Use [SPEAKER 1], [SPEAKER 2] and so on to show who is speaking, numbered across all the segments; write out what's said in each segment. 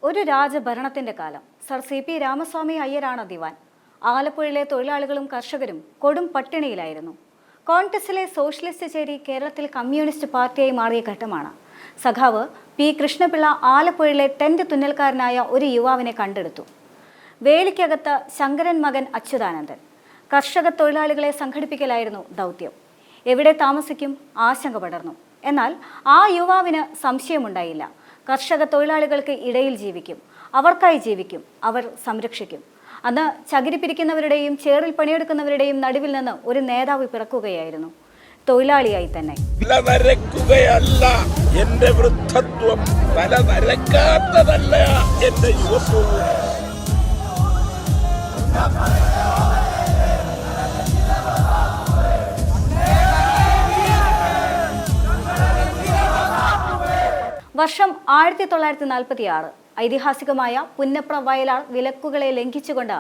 [SPEAKER 1] ഒരു രാജഭരണത്തിന്റെ കാലം. Sir CP Ramaswamy അയ്യരാണ് ദിവാൻ. ആലപ്പുഴയിലെ തൊഴിലാളികളും കർഷകരും കൊടും പട്ടിണിയിലായിരുന്നു. കോൺഗ്രസിലെ സോഷ്യലിസ്റ്റ് ചേരി കേരളത്തിൽ കമ്മ്യൂണിസ്റ്റ് പാർട്ടിയായി മാറിയ ഘട്ടമാണ്. സഖാവ് P. കൃഷ്ണപിള്ള ആലപ്പുഴയിലെ ടെന്റ് തുന്നൽക്കാരനായ ഒരു യുവാവിനെ കണ്ടെടുത്തു. വേലിക്കകത്ത് ശങ്കരൻ മകൻ അച്യുതാനന്ദൻ. കർഷക തൊഴിലാളികളെ സംഘടിപ്പിക്കലായിരുന്നു ദൗത്യം. എവിടെ താമസിക്കും? ആശങ്ക പടർന്നു. എന്നാൽ ആ യുവാവിന് സംശയമുണ്ടായില്ല. കർഷക തൊഴിലാളികൾക്ക് ഇടയിൽ ജീവിക്കും, അവർക്കായി ജീവിക്കും, അവർ സംരക്ഷിക്കും. അന്ന് ചകിരി പിരിക്കുന്നവരുടെയും ചേറിൽ പണിയെടുക്കുന്നവരുടെയും നടുവിൽ നിന്ന് ഒരു നേതാവ് പിറക്കുകയായിരുന്നു, തൊഴിലാളിയായി തന്നെ.
[SPEAKER 2] എന്റെ വൃദ്ധത്വം തല നരക്കാത്തതല്ല, എന്റെ യുവത്വവും.
[SPEAKER 1] വർഷം 1946. ഐതിഹാസികമായ പുന്നപ്ര വയലാർ വിലക്കുകളെ ലംഘിച്ചുകൊണ്ട്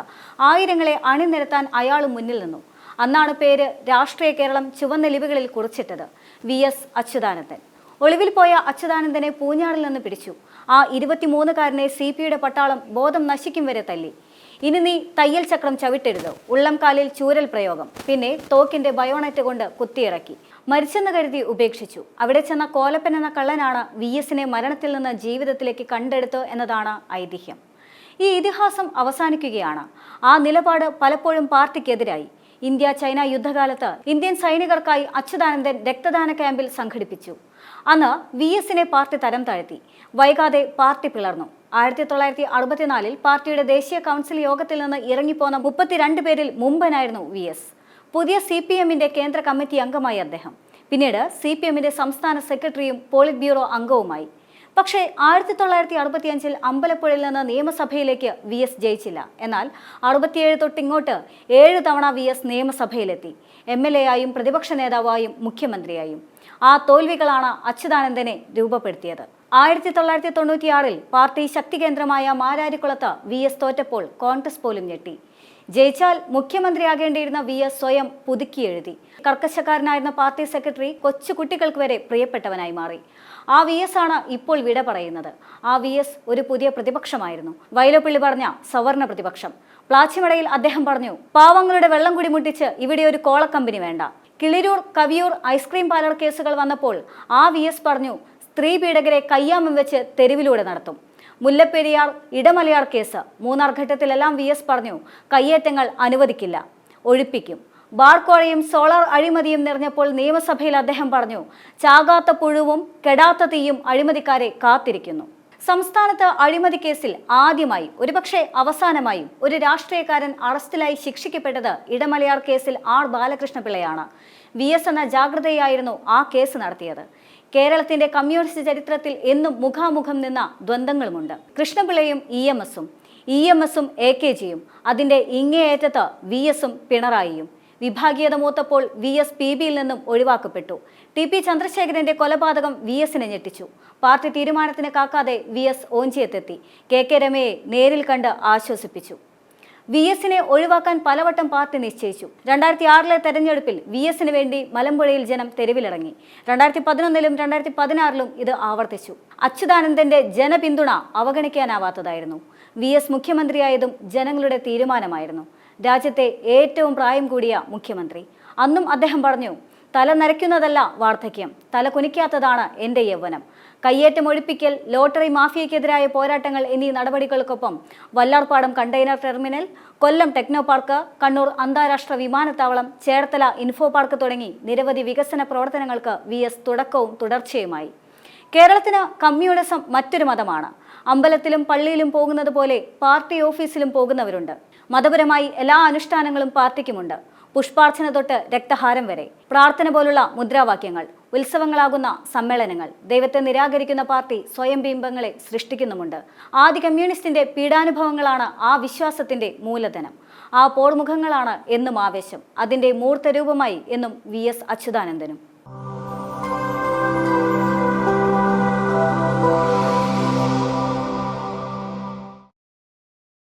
[SPEAKER 1] ആയിരങ്ങളെ അണിനിരത്താൻ അയാൾ മുന്നിൽ നിന്നു. അന്നാണ് പേര് രാഷ്ട്രീയ കേരളം ചുവന്ന ലിപികളിൽ കുറിച്ചിട്ടത്. VS അച്യുതാനന്ദൻ. ഒളിവിൽ പോയ അച്യുതാനന്ദനെ പൂഞ്ഞാറിൽ നിന്ന് പിടിച്ചു. ആ 23-കാരനെ CPയുടെ പട്ടാളം ബോധം നശിക്കും വരെ തല്ലി. ഇനി നീ തയ്യൽ ചക്രം ചവിട്ടരുത്, ഉള്ളം കാലിൽ ചൂരൽ പ്രയോഗം, പിന്നെ തോക്കിന്റെ ബയോണറ്റ് കൊണ്ട് കുത്തിയിറക്കി. മരിച്ചെന്ന് കരുതി ഉപേക്ഷിച്ചു. അവിടെ ചെന്ന കോലപ്പൻ എന്ന കള്ളനാണ് VSനെ മരണത്തിൽ നിന്ന് ജീവിതത്തിലേക്ക് കണ്ടെടുത്തു എന്നതാണ് ഐതിഹ്യം. ഈ ഇതിഹാസം അവസാനിക്കുകയാണ്. ആ നിലപാട് പലപ്പോഴും പാർട്ടിക്കെതിരായി. ഇന്ത്യ ചൈന യുദ്ധകാലത്ത് ഇന്ത്യൻ സൈനികർക്കായി അച്യുതാനന്ദൻ രക്തദാന ക്യാമ്പിൽ സംഘടിപ്പിച്ചു. അന്ന് VSനെ പാർട്ടി തരം താഴ്ത്തി. വൈകാതെ പാർട്ടി പിളർന്നു. 1964 പാർട്ടിയുടെ ദേശീയ കൗൺസിൽ യോഗത്തിൽ നിന്ന് ഇറങ്ങിപ്പോന്ന 32 പേരിൽ മുമ്പനായിരുന്നു VS. പുതിയ CPMന്റെ കേന്ദ്ര കമ്മിറ്റി അംഗമായി അദ്ദേഹം. പിന്നീട് CPMന്റെ സംസ്ഥാന സെക്രട്ടറിയും പോളിറ്റ് ബ്യൂറോ അംഗവുമായി. പക്ഷേ 1965 അമ്പലപ്പുഴയിൽ നിന്ന് നിയമസഭയിലേക്ക് VS ജയിച്ചില്ല. എന്നാൽ 67 തൊട്ടിങ്ങോട്ട് 7 തവണ VS നിയമസഭയിലെത്തി. MLA ആയും പ്രതിപക്ഷ നേതാവായും മുഖ്യമന്ത്രിയായും. ആ തോൽവികളാണ് അച്യുതാനന്ദനെ രൂപപ്പെടുത്തിയത്. 1996 പാർട്ടി ശക്തി കേന്ദ്രമായ മാരാരിക്കുളത്ത് VS തോറ്റപ്പോൾ കോൺഗ്രസ് പോലും ഞെട്ടി. ജയിച്ചാൽ മുഖ്യമന്ത്രിയാകേണ്ടിയിരുന്ന VS സ്വയം പുതുക്കിയെഴുതി. കർക്കശക്കാരനായിരുന്ന പാർട്ടി സെക്രട്ടറി കൊച്ചുകുട്ടികൾക്ക് വരെ പ്രിയപ്പെട്ടവനായി മാറി. ആ VS ആണ് ഇപ്പോൾ വിട പറയുന്നത്. ആ VS ഒരു പുതിയ പ്രതിപക്ഷമായിരുന്നു. വൈലോപ്പിള്ളി പറഞ്ഞ സവർണ പ്രതിപക്ഷം. പ്ലാച്ചിമടയിൽ അദ്ദേഹം പറഞ്ഞു, പാവങ്ങളുടെ വെള്ളം കുടി മുട്ടിച്ച് ഇവിടെ ഒരു കോളക്കമ്പനി വേണ്ട. കിളിരൂർ കവിയൂർ ഐസ്ക്രീം പാർലർ കേസുകൾ വന്നപ്പോൾ ആ VS പറഞ്ഞു, സ്ത്രീ പീഡകരെ കയ്യാമം വെച്ച് തെരുവിലൂടെ നടത്തും. മുല്ലപ്പെരിയാർ ഇടമലയാർ കേസ്, മൂന്നാർ ഘട്ടത്തിലെല്ലാം VS പറഞ്ഞു, കയ്യേറ്റങ്ങൾ അനുവദിക്കില്ല, ഒഴിപ്പിക്കും. ബാർക്കോഴയും സോളാർ അഴിമതിയും നിറഞ്ഞപ്പോൾ നിയമസഭയിൽ അദ്ദേഹം പറഞ്ഞു, ചാകാത്ത പുഴുവും കെടാത്ത തീയും അഴിമതിക്കാരെ കാത്തിരിക്കുന്നു. സംസ്ഥാനത്ത് അഴിമതി കേസിൽ ആദ്യമായി, ഒരുപക്ഷെ അവസാനമായും ഒരു രാഷ്ട്രീയക്കാരൻ അറസ്റ്റിലായി ശിക്ഷിക്കപ്പെട്ടത് ഇടമലയാർ കേസിൽ R. ബാലകൃഷ്ണപിള്ളയാണ്. VS എന്ന ജാഗ്രതയായിരുന്നു ആ കേസ് നടത്തിയത്. കേരളത്തിന്റെ കമ്മ്യൂണിസ്റ്റ് ചരിത്രത്തിൽ എന്നും മുഖാമുഖം നിന്ന ദ്വന്ദ്ങ്ങളുമുണ്ട്. കൃഷ്ണപിള്ളയും EMSഉം AKGയും, അതിന്റെ ഇങ്ങേയറ്റത്ത് VSഉം പിണറായിയും. വിഭാഗീയത മൂത്തപ്പോൾ VS PBയിൽ നിന്നും ഒഴിവാക്കപ്പെട്ടു. TP ചന്ദ്രശേഖരന്റെ കൊലപാതകം VSനെ ഞെട്ടിച്ചു. പാർട്ടി തീരുമാനത്തിന് കാക്കാതെ VS ഓഞ്ചിയത്തെത്തി. KK രമയെ നേരിൽ കണ്ട് ആശ്വസിപ്പിച്ചു. VSനെ ഒഴിവാക്കാൻ പലവട്ടം പാർട്ടി നിശ്ചയിച്ചു. 2006 തെരഞ്ഞെടുപ്പിൽ VSന് വേണ്ടി മലമ്പുഴയിൽ ജനം തെരുവിലിറങ്ങി. 2011 2016 ഇത് ആവർത്തിച്ചു. അച്യുതാനന്ദന്റെ ജനപിന്തുണ അവഗണിക്കാനാവാത്തതായിരുന്നു. VS മുഖ്യമന്ത്രിയായതും ജനങ്ങളുടെ തീരുമാനമായിരുന്നു. രാജ്യത്തെ ഏറ്റവും പ്രായം കൂടിയ മുഖ്യമന്ത്രി. അന്നും അദ്ദേഹം പറഞ്ഞു, തല നരയ്ക്കുന്നതല്ല വാർദ്ധക്യം, തല കുനിക്കാത്തതാണ് എൻ്റെ യൗവനം. കയ്യേറ്റം ഒഴിപ്പിക്കൽ, ലോട്ടറി മാഫിയയ്ക്കെതിരായ പോരാട്ടങ്ങൾ എന്നീ നടപടികൾക്കൊപ്പം വല്ലാർപാടം കണ്ടെയ്നർ ടെർമിനൽ, കൊല്ലം ടെക്നോ പാർക്ക്, കണ്ണൂർ അന്താരാഷ്ട്ര വിമാനത്താവളം, ചേർത്തല ഇൻഫോ പാർക്ക് തുടങ്ങി നിരവധി വികസന പ്രവർത്തനങ്ങൾക്ക് VS തുടക്കവും തുടർച്ചയുമായി. കേരളത്തിന് കമ്മ്യൂണിസം മറ്റൊരു മതമാണ്. അമ്പലത്തിലും പള്ളിയിലും പോകുന്നത് പോലെ പാർട്ടി ഓഫീസിലും പോകുന്നവരുണ്ട്. മതപരമായി എല്ലാ അനുഷ്ഠാനങ്ങളും പാർട്ടിക്കുമുണ്ട്. പുഷ്പാർച്ചന തൊട്ട് രക്തഹാരം വരെ, പ്രാർത്ഥന പോലുള്ള മുദ്രാവാക്യങ്ങൾ, ഉത്സവങ്ങളാകുന്ന സമ്മേളനങ്ങൾ. ദൈവത്തെ നിരാകരിക്കുന്ന പാർട്ടി സ്വയം ബിംബങ്ങളെ സൃഷ്ടിക്കുന്നുമുണ്ട്. ആദ്യ കമ്മ്യൂണിസ്റ്റിന്റെ പീഡാനുഭവങ്ങളാണ് ആ വിശ്വാസത്തിന്റെ മൂലധനം. ആ പോർമുഖങ്ങളാണ് എന്നും ആവേശം. അതിന്റെ മൂർത്തരൂപമായി എന്നും VS അച്യുതാനന്ദനും.